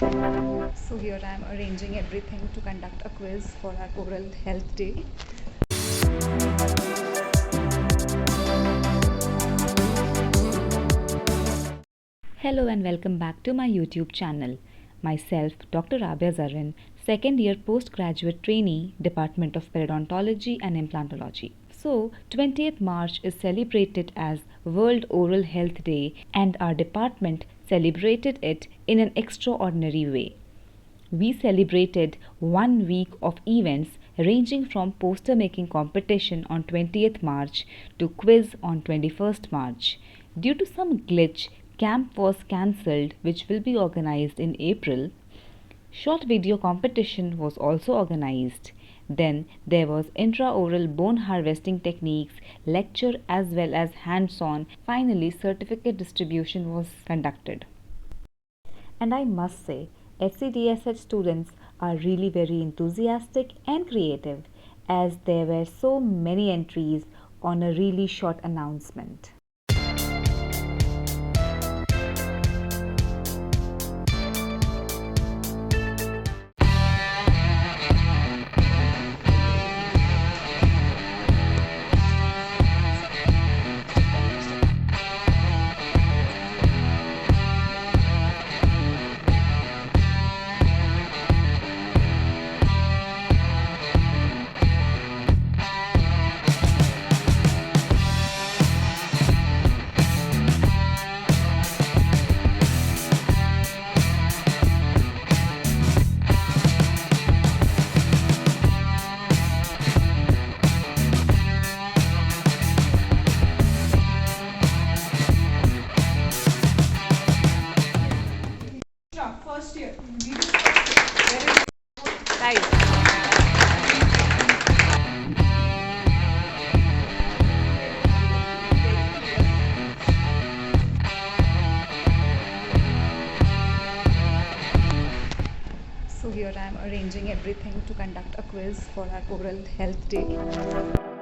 So here I am arranging everything to conduct a quiz for our oral health day. Hello and welcome back to my YouTube channel. Myself, Dr. Rabia, second year postgraduate trainee, Department of Periodontology and Implantology. So, 20th March is celebrated as World Oral Health Day, and our department celebrated it in an extraordinary way. We celebrated 1 week of events ranging from poster making competition on 20th March to quiz on 21st March. Due to some glitch, camp was cancelled, which will be organized in April. Short video competition was also organized. Then there was intraoral bone harvesting techniques, lecture as well as hands-on. Finally, certificate distribution was conducted. And I must say, HCDSH students are really very enthusiastic and creative, as there were so many entries on a really short announcement. First year. So here I am arranging everything to conduct a quiz for our oral health day.